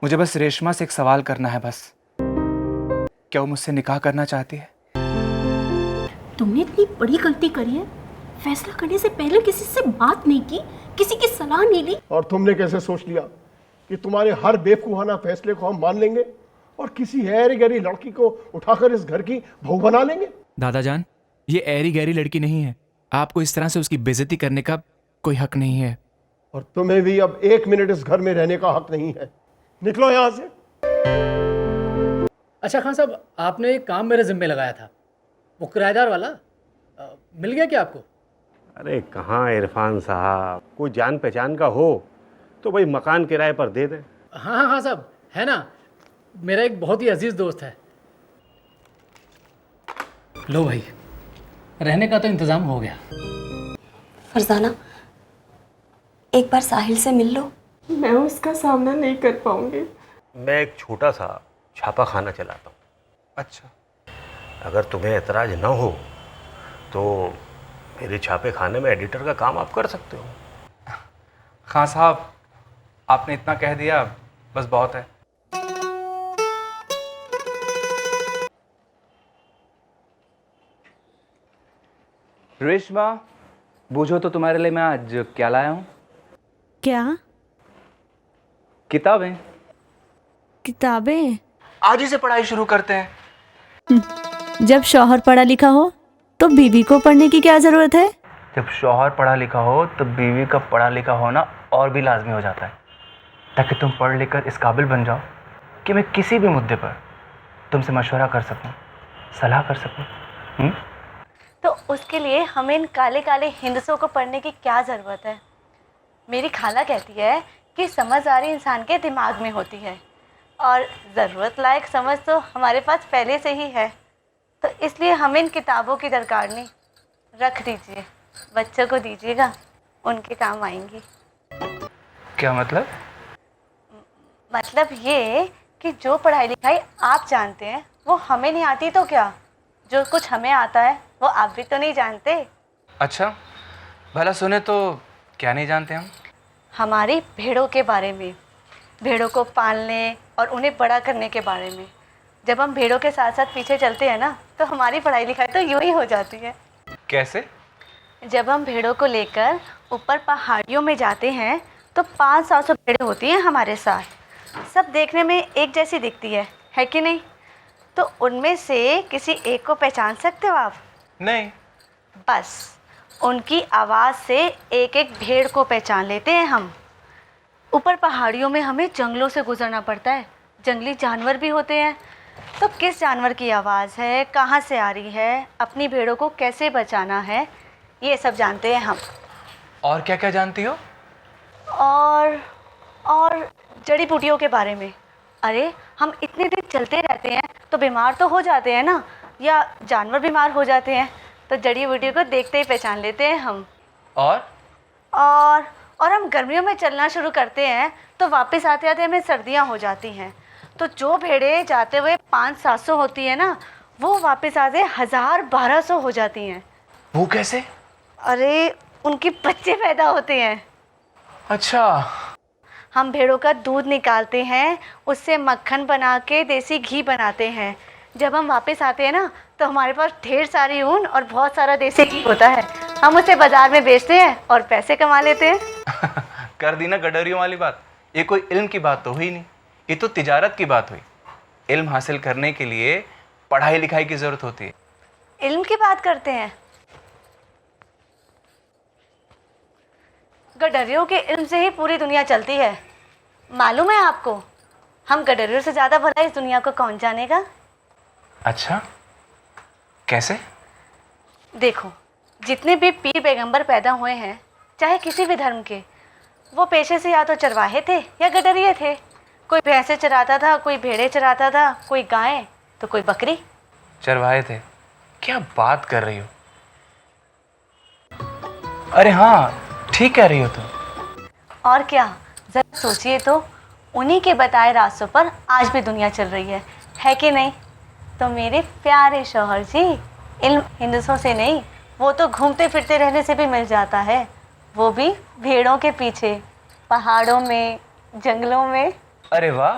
मुझे बस रेशमा से एक सवाल करना है बस। क्या वो मुझसे निकाह करना चाहती है? तुमने इतनी बड़ी गलती करी है, फैसला करने से पहले किसी से बात नहीं की, किसी की सलाह नहीं ली। और तुमने कैसे सोच लिया कि तुम्हारे हर बेवकूफाना फैसले को हम मान लेंगे और किसी ऐरी गैरी लड़की को उठाकर इस घर की बहू बना लेंगे? दादाजान, ये ऐरी गैरी लड़की नहीं है। आपको इस तरह से उसकी बेइज्जती करने का कोई हक नहीं है। और तुम्हें भी अब 1 मिनट इस घर में रहने का हक नहीं है। निकलो यहां से। अच्छा खान साहब, आपने एक काम मेरे जिम्मे लगाया था, वो किराएदार वाला मिल गया क्या आपको? अरे कहाँ इरफान साहब, कोई जान पहचान का हो तो भाई मकान किराए पर दे दे। हाँ हाँ खान साहब, है ना, मेरा एक बहुत ही अजीज़ दोस्त है। लो भाई, रहने का तो इंतज़ाम हो गया। फरजाना, एक बार साहिल से मिल लो। मैं उसका सामना नहीं कर पाऊंगी। मैं एक छोटा सा छापा खाना चलाता हूँ। अच्छा, अगर तुम्हें एतराज ना हो तो मेरे छापे खाने में एडिटर का काम आप कर सकते हो। खान साहब, आपने इतना कह दिया बस बहुत है। रेशमा, बूझो तो तुम्हारे लिए मैं आज क्या लाया हूँ। क्या? किताबें। किताबें? आज ही से पढ़ाई शुरू करते हैं। जब शौहर पढ़ा लिखा हो तो बीवी को पढ़ने की क्या जरूरत है? जब शौहर पढ़ा लिखा हो तो बीवी का पढ़ा लिखा होना और भी लाजमी हो जाता है, ताकि तुम पढ़ लिख कर इस काबिल बन जाओ कि मैं किसी भी मुद्दे पर तुमसे मशवरा कर सकूं, सलाह कर सकूं। तो उसके लिए हमें इन काले काले हिंदसों को पढ़ने की क्या ज़रूरत है? मेरी खाला कहती है कि समझदारी इंसान के दिमाग में होती है और ज़रूरत लायक समझ तो हमारे पास पहले से ही है। तो इसलिए हमें इन किताबों की दरकार नहीं। रख दीजिए, बच्चों को दीजिएगा, उनके काम आएंगी। क्या मतलब? मतलब ये कि जो पढ़ाई लिखाई आप जानते हैं वो हमें नहीं आती तो क्या, जो कुछ हमें आता है वो आप भी तो नहीं जानते। अच्छा, भला सुने तो क्या नहीं जानते हम? हमारी भेड़ों के बारे में, भेड़ों को पालने और उन्हें बड़ा करने के बारे में। जब हम भेड़ों के साथ साथ पीछे चलते हैं ना, तो हमारी पढ़ाई लिखाई तो यूं ही हो जाती है। कैसे? जब हम भेड़ों को लेकर ऊपर पहाड़ियों में जाते हैं तो 500-700 भेड़ें होती हैं हमारे साथ। सब देखने में एक जैसी दिखती है कि नहीं? तो उनमें से किसी एक को पहचान सकते हो आप? नहीं। बस उनकी आवाज़ से एक एक भेड़ को पहचान लेते हैं हम। ऊपर पहाड़ियों में हमें जंगलों से गुजरना पड़ता है, जंगली जानवर भी होते हैं। तो किस जानवर की आवाज़ है, कहाँ से आ रही है, अपनी भेड़ों को कैसे बचाना है, ये सब जानते हैं हम। और क्या क्या जानती हो? और जड़ी बूटियों के बारे में। अरे हम इतने दिन चलते रहते हैं तो बीमार तो हो जाते हैं ना, या जानवर बीमार हो जाते हैं, तो जड़ी बूटियों को देखते ही पहचान लेते हैं हम। और हम गर्मियों में चलना शुरू करते हैं तो वापस आते आते हमें सर्दियां हो जाती हैं। तो जो भेड़ें जाते हुए 500-700 होती है ना, वो वापस आते 1000-1200 हो जाती हैं। वो कैसे? अरे उनके बच्चे पैदा होते हैं। अच्छा। हम भेड़ों का दूध निकालते हैं, उससे मक्खन बना के देसी घी बनाते हैं। जब हम वापस आते हैं ना, तो हमारे पास ढेर सारी ऊन और बहुत सारा देसी घी होता है। हम उसे बाज़ार में बेचते हैं और पैसे कमा लेते हैं। कर दी ना गडरियों वाली बात। ये कोई इल्म की बात तो हुई नहीं, ये तो तिजारत की बात हुई। इल्म हासिल करने के लिए पढ़ाई लिखाई की ज़रूरत होती है। इल्म की बात करते हैं? गडरियों के इल्म से ही पूरी दुनिया चलती है, मालूम है आपको? हम गडरियों से ज़्यादा भला इस दुनिया को कौन जानेगा? अच्छा, कैसे? देखो, जितने भी पीर पैगंबर पैदा हुए हैं, चाहे किसी भी धर्म के, वो पेशे से या तो चरवाहे थे या गडरिये थे। कोई भैंसे चराता था, कोई भेड़े चराता था, कोई गाय तो कोई बकरी। चरवाहे थे? क्या बात कर रही हो? अरे हाँ, ठीक कह रही हो तुम। और क्या, जरा सोचिए तो, उन्हीं के बताए रास्तों पर आज भी दुनिया चल रही है कि नहीं? तो मेरे प्यारे शौहर जी, इल्म हिंदुओं से नहीं, वो तो घूमते फिरते रहने से भी मिल जाता है, वो भी भेड़ों के पीछे, पहाड़ों में, जंगलों में। अरे वाह,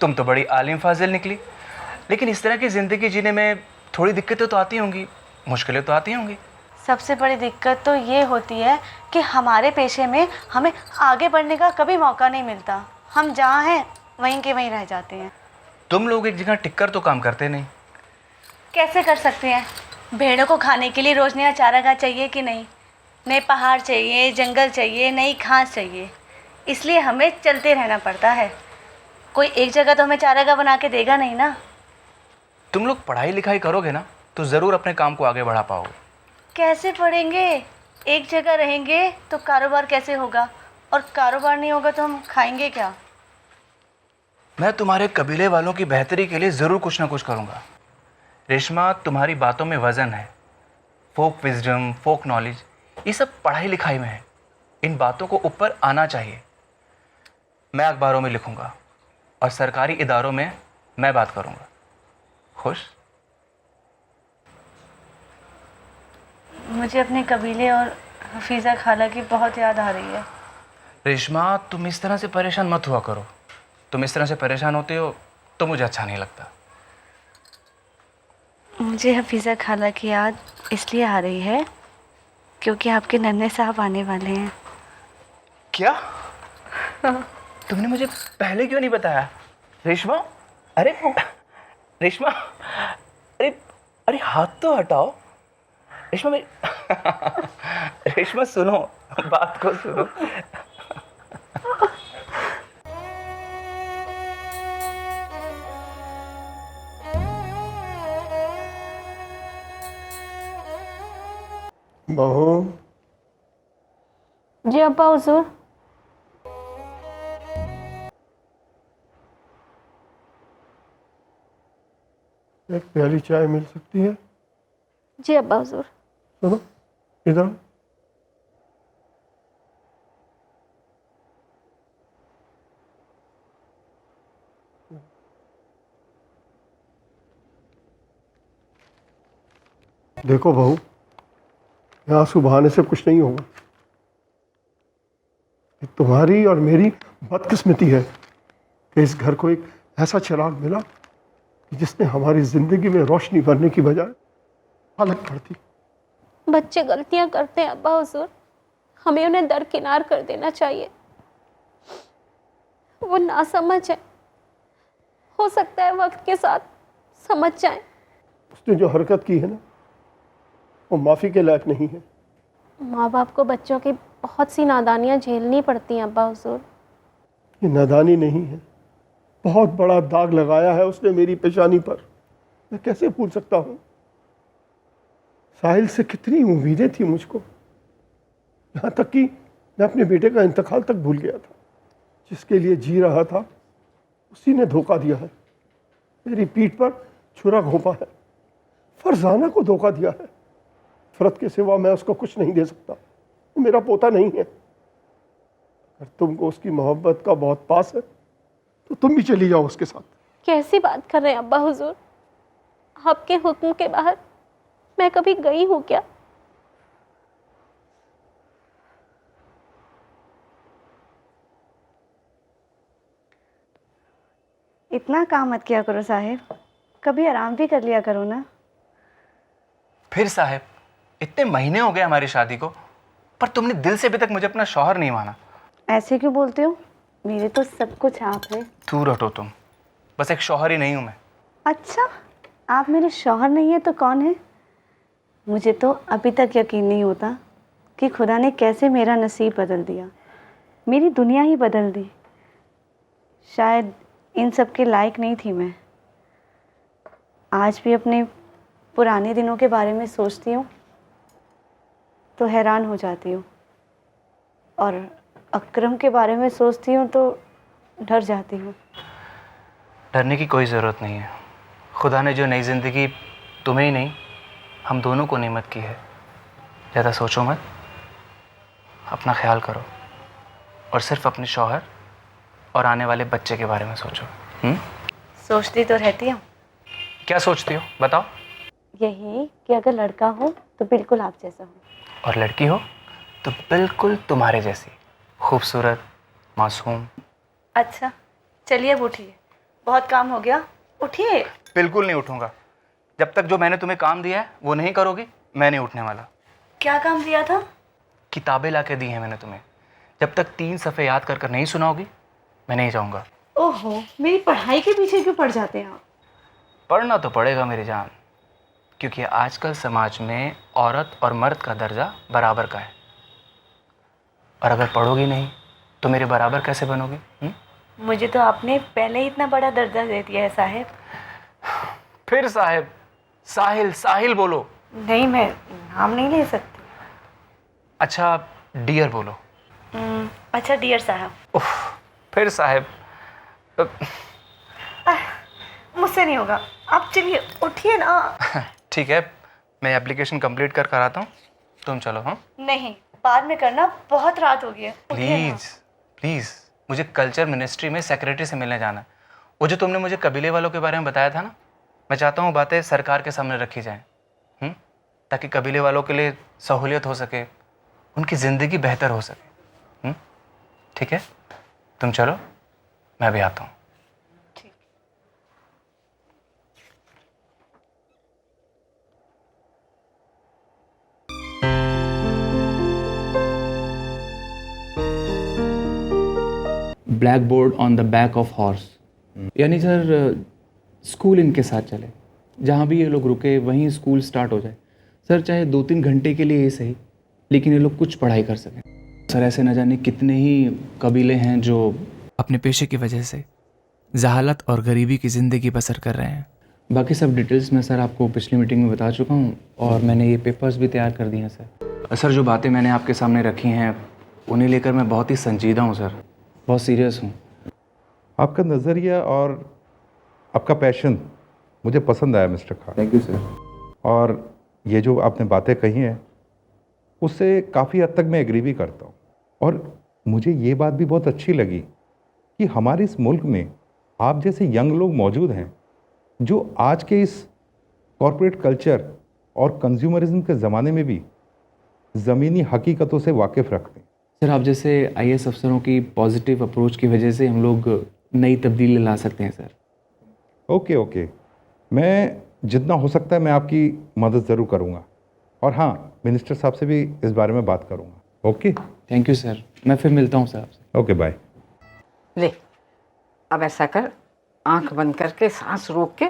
तुम तो बड़ी आलिम फाजिल निकली, लेकिन इस तरह की ज़िंदगी जीने में थोड़ी दिक्कतें तो आती होंगी, मुश्किलें तो आती होंगी। सबसे बड़ी दिक्कत तो ये होती है कि हमारे पेशे में हमें आगे बढ़ने का कभी मौका नहीं मिलता। हम जहाँ हैं वहीं के वहीं रह जाते हैं। तुम लोग एक जगह टिककर तो काम करते नहीं। कैसे कर सकते हैं? भेड़ों को खाने के लिए रोज़ नया चारागाह चाहिए कि नहीं? नए पहाड़ चाहिए, जंगल चाहिए, नई घास चाहिए। इसलिए हमें चलते रहना पड़ता है। कोई एक जगह तो हमें चारागाह बना के देगा नहीं ना। तुम लोग पढ़ाई लिखाई करोगे ना तो ज़रूर अपने काम को आगे बढ़ा पाओगे। कैसे पढ़ेंगे? एक जगह रहेंगे तो कारोबार कैसे होगा? और कारोबार नहीं होगा तो हम खाएंगे क्या? मैं तुम्हारे कबीले वालों की बेहतरी के लिए ज़रूर कुछ ना कुछ करूँगा। रेशमा, तुम्हारी बातों में वज़न है। फोक विजडम, फोक नॉलेज, ये सब पढ़ाई लिखाई में है। इन बातों को ऊपर आना चाहिए। मैं अखबारों में लिखूँगा और सरकारी इदारों में मैं बात करूँगा। खुश? मुझे अपने कबीले और हफीज़ा खाला की बहुत याद आ रही है। रेशमा, तुम इस तरह से परेशान मत हुआ करो। तुम इस तरह से परेशान होते हो तो मुझे अच्छा नहीं लगता। मुझे हफीज़ा खाला की याद इसलिए आ रही है क्योंकि आपके नन्हे साहब आने वाले हैं। क्या? तुमने मुझे पहले क्यों नहीं बताया? रेशमा, अरे रेशमा, अरे अरे हाथ तो हटाओ। रेशमा मेरी रेशमा सुनो, बात को सुनो। बहू, जी अब्बा हुजूर। एक प्याली चाय मिल सकती है? जी अब्बा हुजूर। सुनो, इधर। देखो बहू, यहाँ आंसू बहाने से कुछ नहीं होगा। ये तुम्हारी और मेरी बदकिस्मती है कि इस घर को एक ऐसा चिराग मिला कि जिसने हमारी जिंदगी में रोशनी भरने की बजाय अलग कर दी। बच्चे गलतियां करते हैं अब्बा हुजूर, हमें उन्हें दरकिनार कर देना चाहिए। वो नासमझ है, हो सकता है वक्त के साथ समझ जाए। उसने जो हरकत की है ना, वो माफ़ी के लायक नहीं है। माँ बाप को बच्चों की बहुत सी नादानियाँ झेलनी पड़ती हैं अब्बा हुजूर। ये नादानी नहीं है, बहुत बड़ा दाग लगाया है उसने मेरी पेशानी पर। मैं कैसे भूल सकता हूँ? साहिल से कितनी उम्मीदें थी मुझको, यहाँ तक कि मैं अपने बेटे का इंतकाल तक भूल गया था। जिसके लिए जी रहा था उसी ने धोखा दिया है, मेरी पीठ पर छुरा घोंपा है, फरजाना को धोखा दिया है। फरत के सिवा मैं उसको कुछ नहीं दे सकता, वो मेरा पोता नहीं है। अगर तुमको उसकी मोहब्बत का बहुत पास है तो तुम भी चली जाओ उसके साथ। कैसी बात कर रहे हैं अब्बा हुजूर? आपके हुक्म के बाहर मैं कभी गई हूँ क्या? इतना काम मत किया करो साहिब, कभी आराम भी कर लिया करो ना। फिर साहब, इतने महीने हो गए हमारी शादी को, पर तुमने दिल से अभी तक मुझे अपना शौहर नहीं माना। ऐसे क्यों बोलते हो? मेरे तो सब कुछ आप हैं। दूर हटो तुम, बस एक शौहर ही नहीं हूँ मैं। अच्छा, आप मेरे शौहर नहीं है तो कौन है? मुझे तो अभी तक यकीन नहीं होता कि खुदा ने कैसे मेरा नसीब बदल दिया, मेरी दुनिया ही बदल दी। शायद इन सब के लायक नहीं थी मैं। आज भी अपने पुराने दिनों के बारे में सोचती हूँ तो हैरान हो जाती हूँ, और अकरम के बारे में सोचती हूँ तो डर जाती हूँ। डरने की कोई ज़रूरत नहीं है। खुदा ने जो नई ज़िंदगी तुम्हें ही नहीं, हम दोनों को नेमत की है। ज़्यादा सोचो मत, अपना ख्याल करो और सिर्फ अपने शौहर और आने वाले बच्चे के बारे में सोचो। सोचती तो रहती हूँ। क्या सोचती हो बताओ? यही कि अगर लड़का हो तो बिल्कुल आप जैसा हो, और लड़की हो तो बिल्कुल तुम्हारे जैसी, खूबसूरत, मासूम। अच्छा चलिए अब उठिए, बहुत काम हो गया, उठिए। बिल्कुल नहीं उठूंगा। जब तक जो मैंने तुम्हें काम दिया है वो नहीं करोगी, मैं नहीं उठने वाला। क्या काम दिया था? किताबें ला के दी हैं मैंने तुम्हें। जब तक 3 सफ़े याद कर कर नहीं सुनाओगी, मैं नहीं जाऊंगा। ओहो, मेरी पढ़ाई के पीछे क्यों पड़ जाते हैं आप? पढ़ना तो पड़ेगा मेरी जान, क्योंकि आजकल समाज में औरत और मर्द का दर्जा बराबर का है। और अगर पढ़ोगी नहीं तो मेरे बराबर कैसे बनोगे? मुझे तो आपने पहले ही इतना बड़ा दर्जा दे दिया है साहिब। फिर साहिब? साहिल साहिल बोलो। नहीं, मैं नाम नहीं ले सकती। अच्छा डियर बोलो। अच्छा डियर साहब। उफ, फिर साहिब। मुझसे नहीं होगा, आप चलिए, उठिए ना। ठीक है, मैं एप्लीकेशन कंप्लीट कर आता हूँ, तुम चलो। हाँ नहीं, बाद में करना, बहुत रात हो गई है। उठिए ना। प्लीज़ प्लीज़, मुझे कल्चर मिनिस्ट्री में सेक्रेटरी से मिलने जाना है। वो जो तुमने मुझे कबीले वालों के बारे में बताया था ना, मैं चाहता हूँ बातें सरकार के सामने रखी जाएं, ताकि कबीले वालों के लिए सहूलियत हो सके, उनकी ज़िंदगी बेहतर हो सके। ठीक है, तुम चलो, मैं भी आता हूँ। Black board on the back of horse, यानी सर स्कूल इनके साथ चले, जहाँ भी ये लोग रुके वहीं स्कूल स्टार्ट हो जाए। सर चाहे 2-3 घंटे के लिए ही सही, लेकिन ये लोग कुछ पढ़ाई कर सकें। सर ऐसे न जाने कितने ही कबीले हैं जो अपने पेशे की वजह से जहालत और गरीबी की ज़िंदगी बसर कर रहे हैं। बाकी सब डिटेल्स मैं सर आपको पिछली मीटिंग में बता चुका हूँ, और मैंने ये पेपर्स भी तैयार कर दिए हैं सर। सर जो बातें मैंने आपके सामने रखी हैं उन्हें लेकर मैं बहुत ही संजीदा हूँ सर, बहुत सीरियस हूँ। आपका नज़रिया और आपका पैशन मुझे पसंद आया mister Khan. Thank you sir. और ये जो आपने बातें कही हैं उससे काफ़ी हद तक मैं एग्री भी करता हूँ। और मुझे ये बात भी बहुत अच्छी लगी कि हमारे इस मुल्क में आप जैसे यंग लोग मौजूद हैं जो आज के इस कॉरपोरेट कल्चर और कंज्यूमरिज्म के ज़माने में भी ज़मीनी हकीकतों से वाकिफ़ रखते हैं। सर आप जैसे आईएएस अफसरों की पॉजिटिव अप्रोच की वजह से हम लोग नई तब्दीली ला सकते हैं सर। ओके, मैं जितना हो सकता है मैं आपकी मदद ज़रूर करूँगा, और हाँ मिनिस्टर साहब से भी इस बारे में बात करूँगा। ओके, थैंक यू सर, मैं फिर मिलता हूँ सर आपसे। Okay bye. ले, अब ऐसा कर, आंख बंद करके सांस रोक के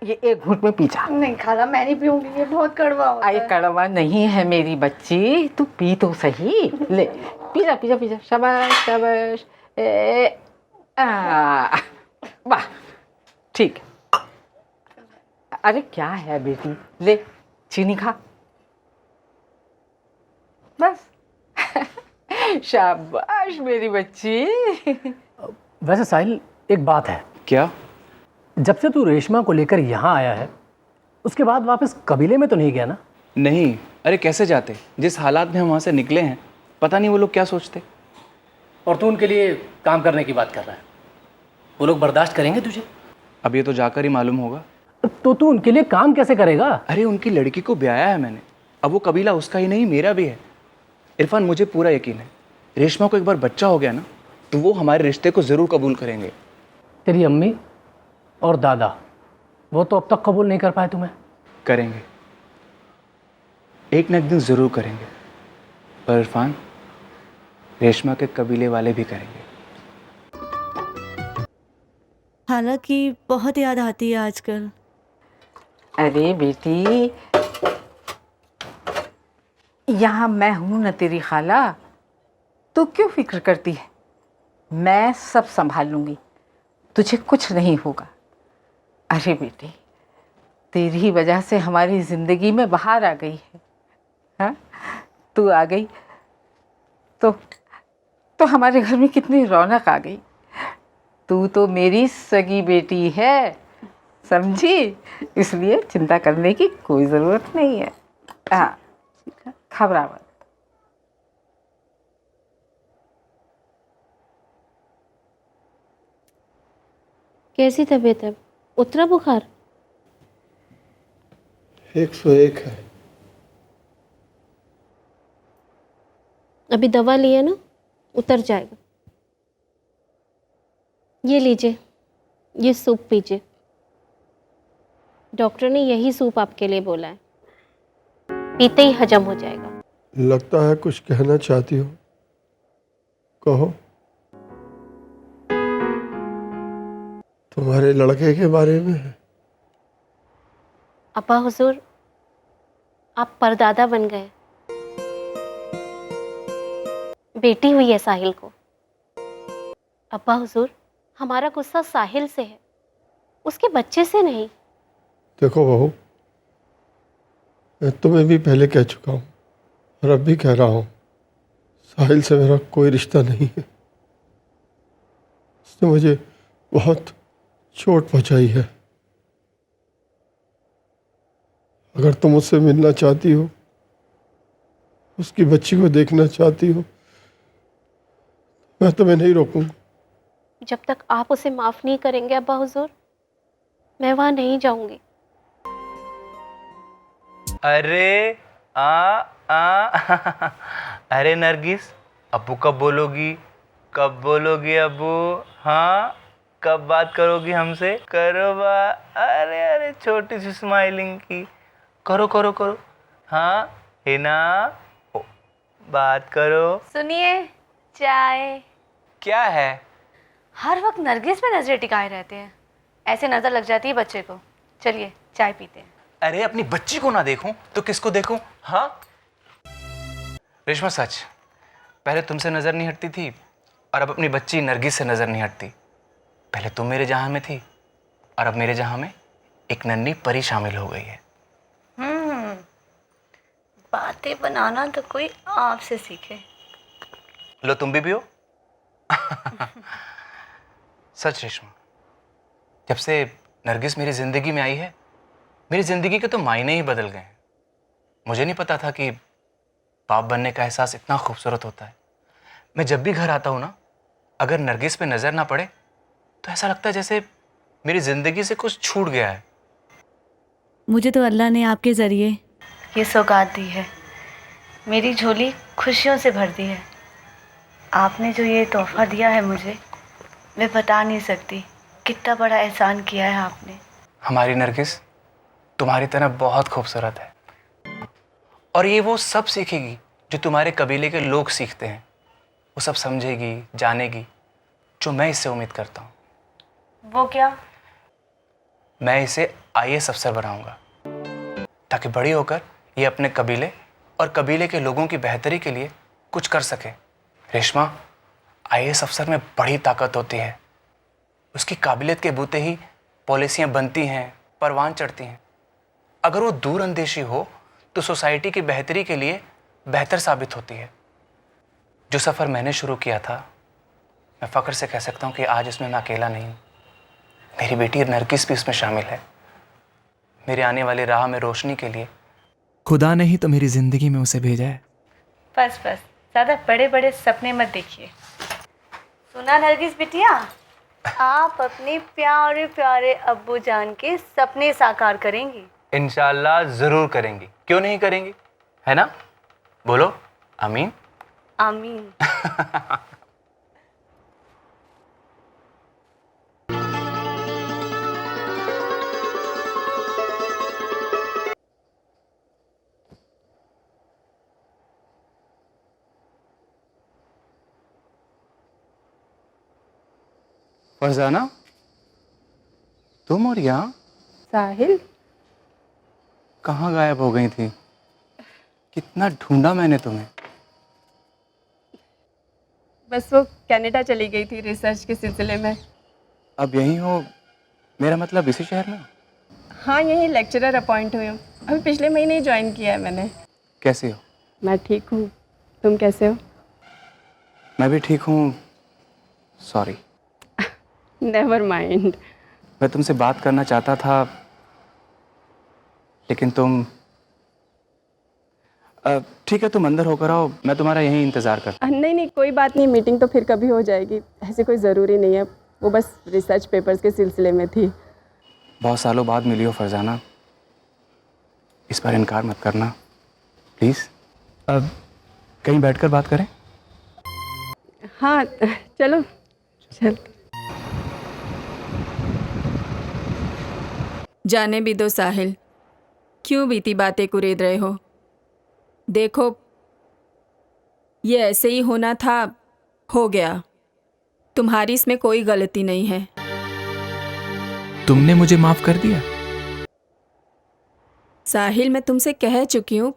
ये एक घूंट में पी जा। नहीं खाला, मैं नहीं पीऊंगी, ये बहुत कड़वा होता है। कड़वा नहीं है मेरी बच्ची, तू पी तो सही। ले पी जा पी जा पी जा, शाबाश शाबाश। वाह, ठीक। अरे क्या है बेटी, ले चीनी खा, बस। शाबाश मेरी बच्ची। वैसे साहिल, एक बात है। क्या? जब से तू रेशमा को लेकर यहाँ आया है उसके बाद वापस कबीले में तो नहीं गया ना? नहीं, अरे कैसे जाते, जिस हालात में हम वहाँ से निकले हैं, पता नहीं वो लोग क्या सोचते। और तू उनके लिए काम करने की बात कर रहा है, वो लोग बर्दाश्त करेंगे तुझे? अब ये तो जाकर ही मालूम होगा। तो तू उनके लिए काम कैसे करेगा? अरे उनकी लड़की को ब्याया है मैंने, अब वो कबीला उसका ही नहीं मेरा भी है। इरफान मुझे पूरा यकीन है, रेशमा को एक बार बच्चा हो गया ना तो वो हमारे रिश्ते को ज़रूर कबूल करेंगे। तेरी अम्मी और दादा वो तो अब तक कबूल नहीं कर पाए तुम्हें। करेंगे, एक न एक दिन ज़रूर करेंगे, पर इरफान रेशमा के कबीले वाले भी करेंगे। हालांकि बहुत याद आती है आजकल। अरे बेटी, यहाँ मैं हूँ ना तेरी खाला, तू क्यों फिक्र करती है? मैं सब संभाल लूँगी, तुझे कुछ नहीं होगा। अरे बेटी, तेरी ही वजह से हमारी ज़िंदगी में बाहर आ गई है। हाँ, तू आ गई तो हमारे घर में कितनी रौनक आ गई। तू तो मेरी सगी बेटी है, समझी? इसलिए चिंता करने की कोई ज़रूरत नहीं है। हाँ, घबरा मत। कैसी तबीयत है? उतरा बुखार? 101 है। अभी दवा लिए ना, उतर जाएगा। ये लीजिए, ये सूप पीजिए। डॉक्टर ने यही सूप आपके लिए बोला है, पीते ही हजम हो जाएगा। लगता है कुछ कहना चाहती हो, कहो। तुम्हारे लड़के के बारे में है। अब्बा हुजूर, आप परदादा बन गए। बेटी हुई है साहिल को। अब्बा हुजूर, हमारा गुस्सा साहिल से है, उसके बच्चे से नहीं। देखो बहू, मैं तुम्हें भी पहले कह चुका हूँ और अब भी कह रहा हूँ, साहिल से मेरा कोई रिश्ता नहीं है। उसने मुझे बहुत चोट पहुँचाई है। अगर तुम उससे मिलना चाहती हो, उसकी बच्ची को देखना चाहती हो, मैं तुम्हें नहीं रोकूंगा। जब तक आप उसे माफ नहीं करेंगे अब्बा हुजूर, मैं वहां नहीं जाऊंगी। अरे अरे नरगिस, अब्बू कब बोलोगी? कब बोलोगी अब्बू? हाँ, कब बात करोगी हमसे? करो बात। अरे अरे छोटी सी स्माइलिंग की, करो करो करो। हाँ हिना, बात करो। सुनिए, चाय। क्या है? हर वक्त नरगिस पे नजरें टिकाए रहते हैं, ऐसे नजर लग जाती है बच्चे को। चलिए चाय पीते हैं। अरे अपनी बच्ची को ना देखूं तो किसको देखूं? हाँ रेशमा, सच, पहले तुमसे नजर नहीं हटती थी और अब अपनी बच्ची नरगिस से नजर नहीं हटती। पहले तुम मेरे जहां में थी और अब मेरे जहां में एक नन्ही परी शामिल हो गई है। बातें बनाना तो कोई आपसे सीखे। लो तुम भी पियो। सच रेशमा, जब से नरगिस मेरी जिंदगी में आई है, मेरी जिंदगी के तो मायने ही बदल गए हैं। मुझे नहीं पता था कि बाप बनने का एहसास इतना खूबसूरत होता है। मैं जब भी घर आता हूँ ना, अगर नरगिस पे नज़र ना पड़े तो ऐसा लगता है जैसे मेरी ज़िंदगी से कुछ छूट गया है। मुझे तो अल्लाह ने आपके ज़रिए ये सौगात दी है, मेरी झोली खुशियों से भर दी है। आपने जो ये तोहफा दिया है मुझे, मैं बता नहीं सकती कितना बड़ा एहसान किया है आपने। हमारी नरगिस तुम्हारी तरह बहुत खूबसूरत है और ये वो सब सीखेगी जो तुम्हारे कबीले के लोग सीखते हैं। वो सब समझेगी, जानेगी, जो मैं इससे उम्मीद करता हूँ। वो क्या? मैं इसे IAS अफसर बनाऊंगा ताकि बड़ी होकर ये अपने कबीले और कबीले के लोगों की बेहतरी के लिए कुछ कर सके। रेशमा, IAS अफसर में बड़ी ताकत होती है। उसकी काबिलियत के बूते ही पॉलिसियाँ बनती हैं, परवान चढ़ती हैं। अगर वो दूर अंदेशी हो तो सोसाइटी की बेहतरी के लिए बेहतर साबित होती है। जो सफ़र मैंने शुरू किया था, मैं फ़ख्र से कह सकता हूँ कि आज इसमें मैं अकेला नहीं हूँ। मेरी बेटी नरगिस भी इसमें शामिल है। मेरे आने वाली राह में रोशनी के लिए खुदा ने ही तो मेरी ज़िंदगी में उसे भेजा है। बस बस, ज़्यादा बड़े बड़े सपने मत देखिए। सुना नरगिस बिटिया, आप अपने प्यारे प्यारे अब्बू जान के सपने साकार करेंगी। इंशाल्लाह ज़रूर करेंगी, क्यों नहीं करेंगी, है ना? बोलो आमीन। आमीन। फरजाना, तुम और यहाँ साहिल, कहाँ गायब हो गई थी? कितना ढूंढा मैंने तुम्हें। बस वो कनाडा चली गई थी रिसर्च के सिलसिले में। अब यहीं हो? मेरा मतलब इसी शहर में? हाँ, यही लेक्चरर अपॉइंट हुई हूँ। अभी पिछले महीने ही ज्वाइन किया है मैंने। कैसी हो? मैं ठीक हूँ, तुम कैसे हो? मैं भी ठीक हूँ। सॉरी। Never mind. मैं तुमसे बात करना चाहता था लेकिन तुम ठीक है, तुम अंदर होकर आओ, मैं तुम्हारा यहीं इंतज़ार करता। नहीं नहीं, कोई बात नहीं, मीटिंग तो फिर कभी हो जाएगी, ऐसे कोई ज़रूरी नहीं है। वो बस रिसर्च पेपर्स के सिलसिले में थी। बहुत सालों बाद मिली हो फरजाना, इस पर इनकार मत करना प्लीज़। अब कहीं बैठकर बात करें? हाँ चलो चल। जाने भी दो साहिल, क्यों बीती बातें कुरेद रहे हो? देखो, ये ऐसे ही होना था, हो गया। तुम्हारी इसमें कोई गलती नहीं है। तुमने मुझे माफ कर दिया? साहिल, मैं तुमसे कह चुकी हूँ,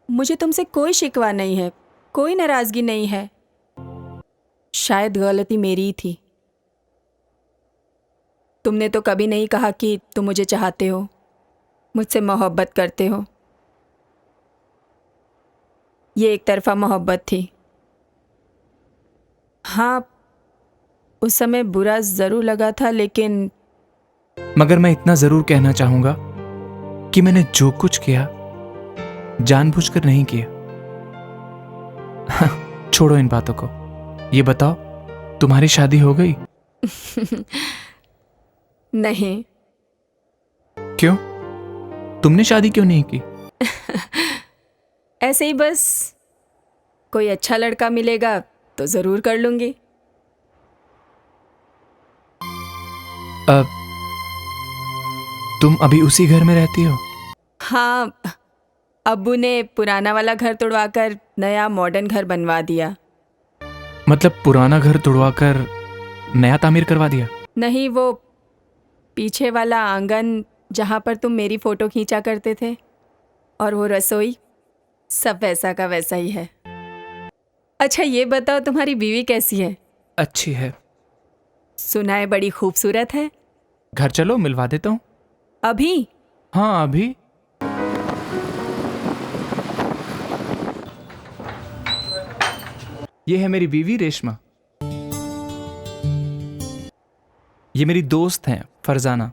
मुझे तुमसे कोई शिकवा नहीं है, कोई नाराजगी नहीं है। शायद गलती मेरी ही थी। तुमने तो कभी नहीं कहा कि तुम मुझे चाहते हो, मुझसे मोहब्बत करते हो। ये एक तरफा मोहब्बत थी। हाँ, उस समय बुरा ज़रूर लगा था, लेकिन मगर मैं इतना ज़रूर कहना चाहूँगा कि मैंने जो कुछ किया जानबूझकर नहीं किया। छोड़ो इन बातों को। ये बताओ, तुम्हारी शादी हो गई? नहीं। क्यों? तुमने शादी क्यों नहीं की? ऐसे ही बस, कोई अच्छा लड़का मिलेगा तो ज़रूर कर लूँगी। अब तुम अभी उसी घर में रहती हो? हाँ, अब्बू ने पुराना वाला घर तोड़वाकर नया मॉडर्न घर बनवा दिया। मतलब पुराना घर तुड़वाकर नया तामीर करवा दिया? नहीं, वो पीछे वाला आंगन जहाँ पर तुम मेरी फ़ोटो खींचा करते थे, और वो रसोई, सब वैसा का वैसा ही है। अच्छा, ये बताओ, तुम्हारी बीवी कैसी है? अच्छी है। सुना है बड़ी खूबसूरत है। घर चलो, मिलवा देता हूँ। अभी? हाँ, अभी। ये है मेरी बीवी रेशमा। ये मेरी दोस्त हैं फरजाना।